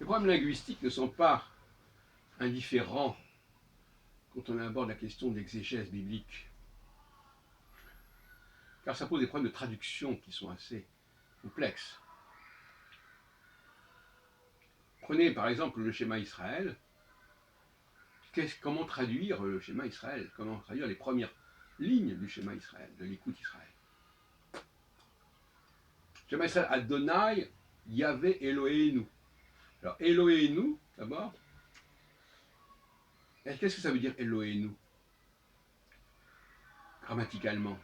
Les problèmes linguistiques ne sont pas indifférents quand on aborde la question de l'exégèse biblique, car ça pose des problèmes de traduction qui sont assez complexes. Prenez par exemple le schéma Israël. Comment traduire le schéma Israël? Comment traduire les premières lignes du schéma Israël, de l'écoute Israël? Le schéma Israël, Adonai, Yahvé, Elohéinu. Alors, Elohéinu, d'abord. Qu'est-ce que ça veut dire Elohéinu? Grammaticalement.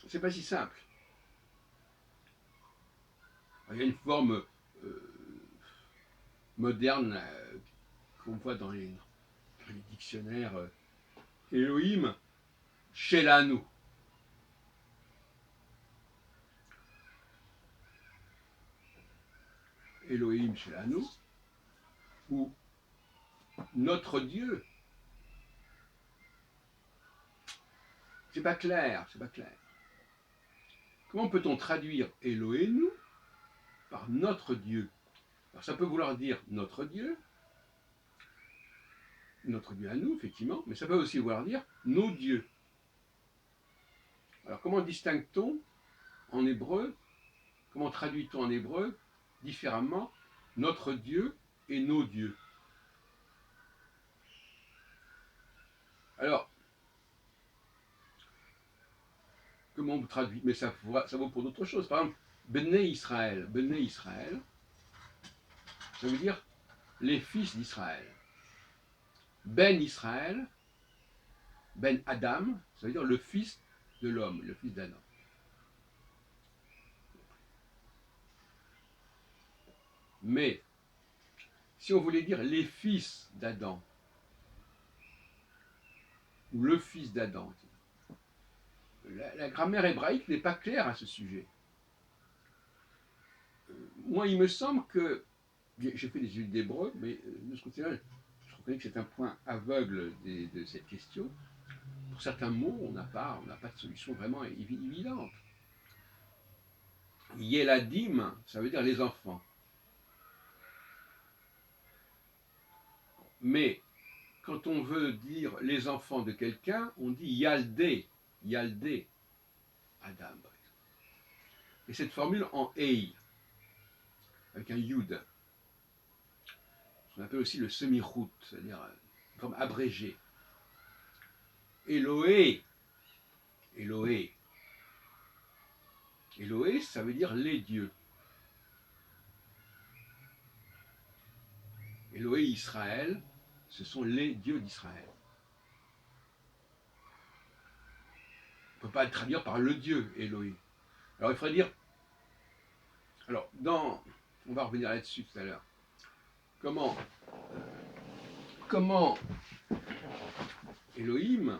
C'est pas si simple. Il y a une forme moderne qu'on voit dans les dictionnaires Elohim, Shelanu. Elohim Shelanu, ou notre Dieu. C'est pas clair, c'est pas clair. Comment peut-on traduire Elohénu par notre Dieu? Alors ça peut vouloir dire notre Dieu à nous, effectivement, mais ça peut aussi vouloir dire nos dieux. Alors comment distingue-t-on en hébreu, comment traduit-on en hébreu différemment notre Dieu et nos dieux? Alors, comment on traduit? Mais ça vaut pour d'autres choses. Par exemple, Bnei Israël. Bnei Israël, ça veut dire les fils d'Israël. Ben Israël, Ben Adam, ça veut dire le fils de l'homme, le fils d'Adam. Mais, si on voulait dire les fils d'Adam, ou le fils d'Adam, la grammaire hébraïque n'est pas claire à ce sujet. Moi, il me semble que, j'ai fait des études d'hébreu, mais de ce côté-là, je reconnais que c'est un point aveugle de cette question. Pour certains mots, on n'a pas de solution vraiment évidente. Yeladim, ça veut dire les enfants. Mais quand on veut dire les enfants de quelqu'un, on dit Yaldé, Yaldé, Adam, par exemple. Et cette formule en Ei, avec un Yud, on appelle aussi le semi-route, c'est-à-dire une forme abrégée. Eloé, Eloé. Eloé, ça veut dire les dieux. Eloé Israël, ce sont les dieux d'Israël. On ne peut pas le traduire par le Dieu, Elohim. Alors il faudrait dire. Alors, on va revenir là-dessus tout à l'heure. Comment Elohim,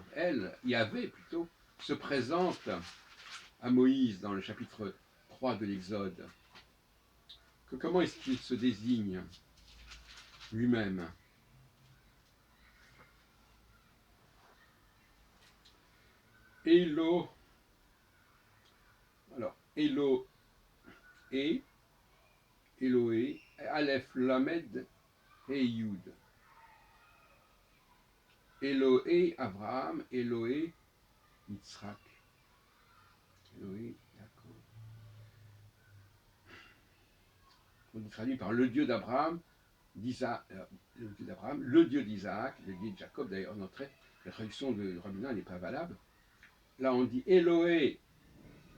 Yahvé plutôt, se présente à Moïse dans le chapitre 3 de l'Exode? Comment est-ce qu'il se désigne lui-même? Elo. Alors, Elo et Eloé, Aleph, Lamed et Yud. Eloé, Abraham, Eloé, Yitzhak. Eloé, Jacob. On dit traduit par le Dieu d'Abraham, d'Isaac, le Dieu d'Isaac, le Dieu de Jacob. D'ailleurs, la traduction de Rabbin n'est pas valable. Là, on dit Eloé,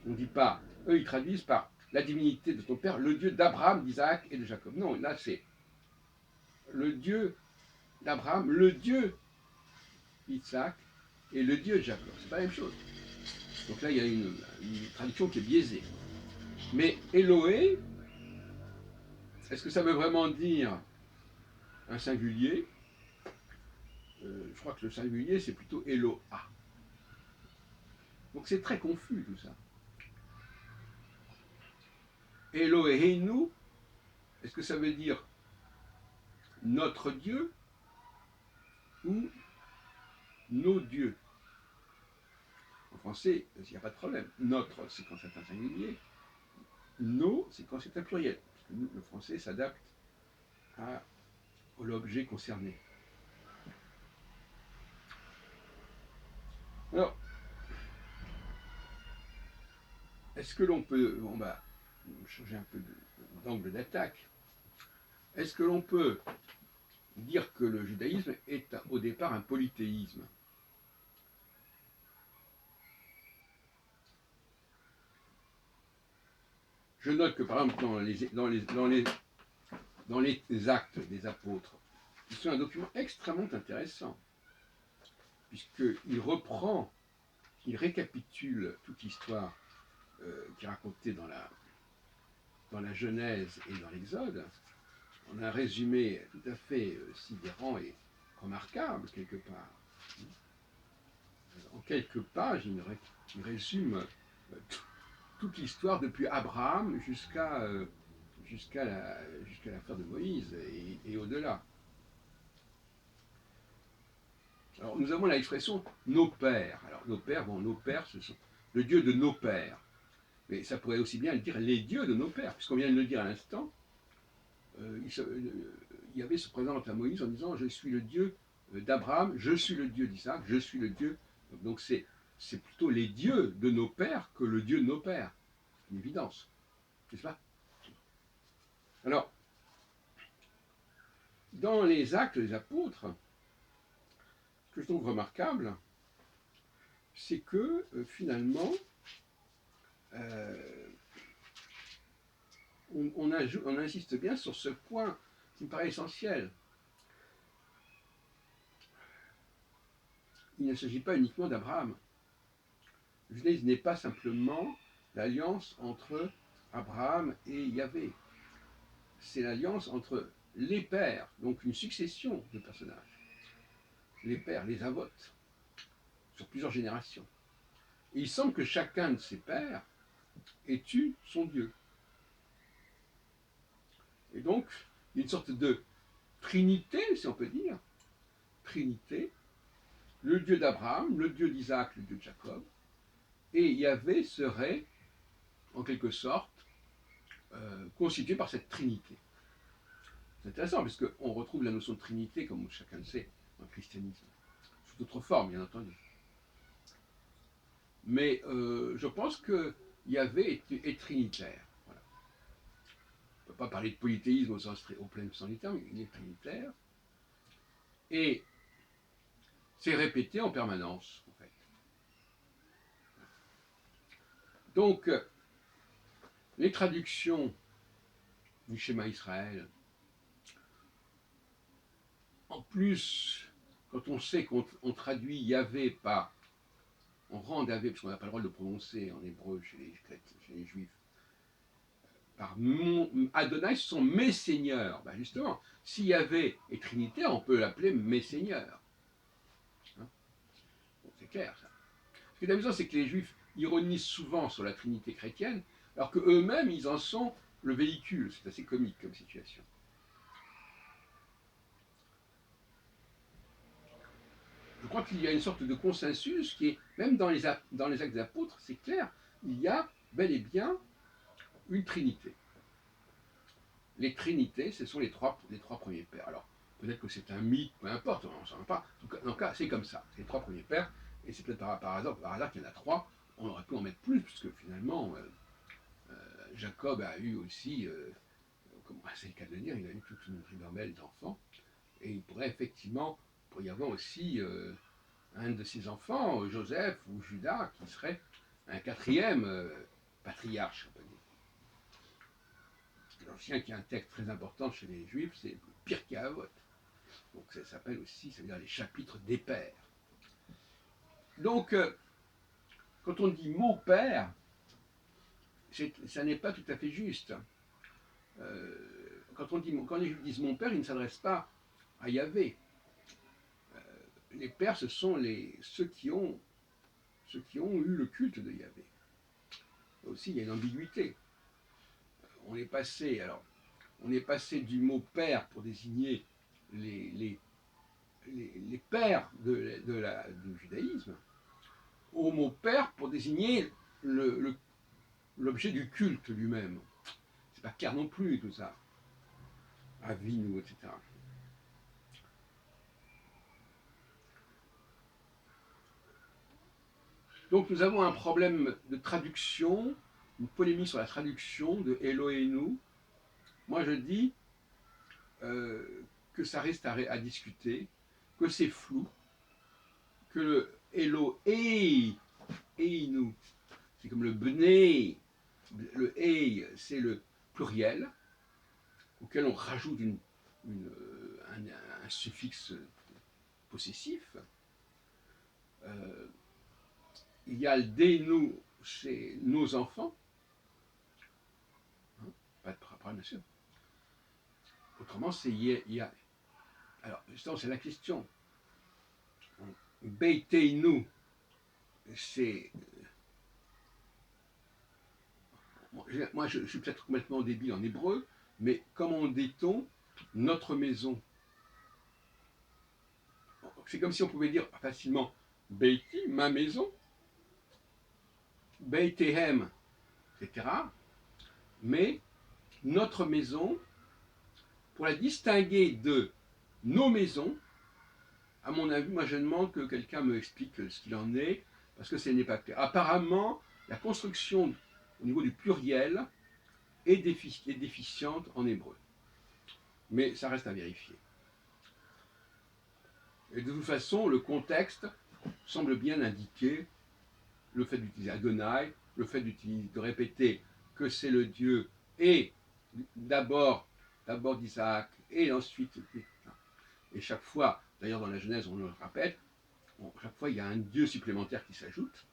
on ne dit pas. Eux, ils traduisent par la divinité de ton père, le Dieu d'Abraham, d'Isaac et de Jacob. Non, là, c'est le Dieu d'Abraham, le Dieu d'Isaac et le Dieu de Jacob. C'est pas la même chose. Donc là, il y a une traduction qui est biaisée. Mais Eloé, est-ce que ça veut vraiment dire un singulier? Je crois que le singulier, c'est plutôt Eloa. Donc c'est très confus tout ça. Elohéinu, est-ce que ça veut dire notre Dieu ou nos dieux? En français, il n'y a pas de problème. Notre, c'est quand c'est un singulier. nos, c'est quand c'est un pluriel. Parce que nous, le français s'adapte à l'objet concerné. Alors, est-ce que l'on peut, on va changer un peu d'angle d'attaque, est-ce que l'on peut dire que le judaïsme est au départ un polythéisme? Je note que par exemple dans les actes des apôtres, qui sont un document extrêmement intéressant, puisqu'il reprend, il récapitule toute l'histoire qui est racontée dans la Genèse et dans l'Exode. On a un résumé tout à fait sidérant et remarquable quelque part. En quelques pages, il résume toute l'histoire depuis Abraham jusqu'à l'affaire de Moïse et au-delà. Alors nous avons l'expression nos pères. Alors nos pères, ce sont le Dieu de nos pères. Mais ça pourrait aussi bien dire les dieux de nos pères, puisqu'on vient de le dire à l'instant. Yahvé se présente à Moïse en disant je suis le Dieu d'Abraham, je suis le Dieu d'Isaac, je suis le Dieu. Donc c'est plutôt les dieux de nos pères que le Dieu de nos pères. C'est une évidence, n'est-ce pas? Alors, dans les actes des apôtres, ce que je trouve remarquable, c'est que finalement, on insiste bien sur ce point qui me paraît essentiel. Il ne s'agit pas uniquement d'Abraham. Le judaïsme n'est pas simplement l'alliance entre Abraham et Yahvé. C'est l'alliance entre les pères, donc une succession de personnages. Les pères, les avotes, sur plusieurs générations. Et il semble que chacun de ces pères ait eu son Dieu. Et donc, il y a une sorte de trinité, si on peut dire. Trinité, le Dieu d'Abraham, le Dieu d'Isaac, le Dieu de Jacob, et Yahvé serait, en quelque sorte, constitué par cette trinité. C'est intéressant, parce qu'on retrouve la notion de trinité, comme chacun le sait, dans le christianisme, sous d'autres formes, bien entendu. Mais je pense que Yahvé est trinitaire. Voilà. On ne peut pas parler de polythéisme au plein sens du terme, il est trinitaire. Et c'est répété en permanence, en fait. Donc, les traductions du schéma Israël, en plus, quand on sait qu'on traduit Yahvé par, on rend Yahvé, parce qu'on n'a pas le droit de le prononcer en hébreu chez les juifs, par Adonai, ce sont mes seigneurs. Ben justement, si Yahvé est trinitaire, on peut l'appeler mes seigneurs. Hein, bon, c'est clair ça. Ce qui est amusant, c'est que les juifs ironisent souvent sur la trinité chrétienne, alors qu'eux-mêmes, ils en sont le véhicule. C'est assez comique comme situation. Je crois qu'il y a une sorte de consensus qui est, même dans les actes des apôtres, c'est clair, il y a bel et bien une trinité. Les trinités, ce sont les trois premiers pères. Alors, peut-être que c'est un mythe, peu importe, on n'en sait pas. En tout cas, c'est comme ça. C'est les trois premiers pères, et c'est peut-être par hasard qu'il y en a trois. On aurait pu en mettre plus, puisque finalement, Jacob a eu aussi, c'est le cas de le dire, il a eu toute une ribambelle d'enfants, et il pourrait effectivement, y avoir aussi un de ses enfants, Joseph ou Judas, qui serait un quatrième patriarche, on peut dire. L'ancien, qui est un texte très important chez les Juifs, c'est Pirkei Avot. Donc ça s'appelle aussi, ça veut dire les chapitres des pères. Donc, quand on dit mot père, ça n'est pas tout à fait juste. Quand les Juifs disent mon père, ils ne s'adressent pas à Yahvé. Les pères, ce sont ceux qui ont eu le culte de Yahvé. Là aussi, il y a une ambiguïté. On est passé du mot père pour désigner les pères du judaïsme au mot père pour désigner l'objet du culte lui-même. pas clair non plus tout ça. Avinu, etc. Donc nous avons un problème de traduction, une polémique sur la traduction de Eloheinu. Moi je dis que ça reste à discuter, que c'est flou, que le Eloheinu, c'est comme le Bnei, le Ei, c'est le pluriel, auquel on rajoute un suffixe possessif. Il y a le Denu chez nos enfants, hein, pas de problème, bien sûr. Autrement, c'est Yah. Alors, justement, c'est la question. Beiteinu, c'est. Moi, je suis peut-être complètement débile en hébreu, mais comment dit-on notre maison? C'est comme si on pouvait dire facilement Beiti, ma maison, Beitehem, etc. Mais notre maison, pour la distinguer de nos maisons, à mon avis, moi je demande que quelqu'un me explique ce qu'il en est, parce que ce n'est pas clair. Apparemment, la construction au niveau du pluriel est déficiente en hébreu. Mais ça reste à vérifier. Et de toute façon, le contexte semble bien indiquer le fait d'utiliser Adonai, le fait de répéter que c'est le Dieu, et d'abord d'Isaac, et ensuite, et chaque fois, d'ailleurs dans la Genèse on le rappelle, chaque fois il y a un Dieu supplémentaire qui s'ajoute,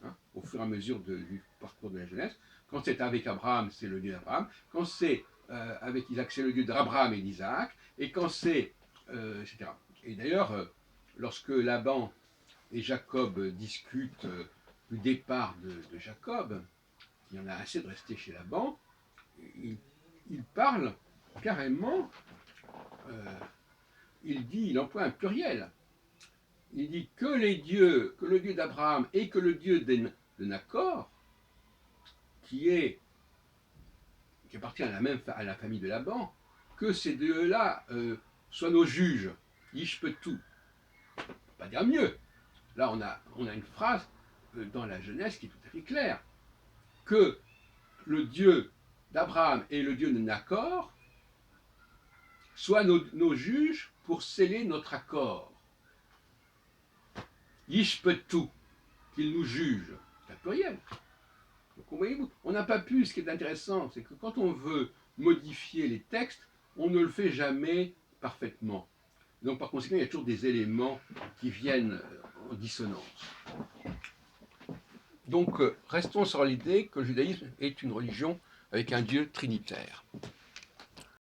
hein, au fur et à mesure du parcours de la Genèse. Quand c'est avec Abraham, c'est le Dieu d'Abraham, quand c'est avec Isaac, c'est le Dieu d'Abraham et d'Isaac, et quand c'est, etc. Et d'ailleurs, lorsque Laban et Jacob discutent du départ de Jacob, il y en a assez de rester chez Laban, il parle carrément, il emploie un pluriel. Il dit que le Dieu d'Abraham et que le Dieu de Nacor, qui appartient à la famille de Laban, que ces deux-là soient nos juges. Ishpetu. On ne peut pas dire mieux. Là, on a une phrase dans la Genèse qui est tout à fait claire. Que le Dieu d'Abraham et le Dieu de Nacor soient nos juges pour sceller notre accord. Yishpetu, qu'il nous juge. C'est un pluriel. Donc, voyez-vous, on n'a pas pu, ce qui est intéressant, c'est que quand on veut modifier les textes, on ne le fait jamais parfaitement. Donc par conséquent, il y a toujours des éléments qui viennent en dissonance. Donc restons sur l'idée que le judaïsme est une religion avec un Dieu trinitaire.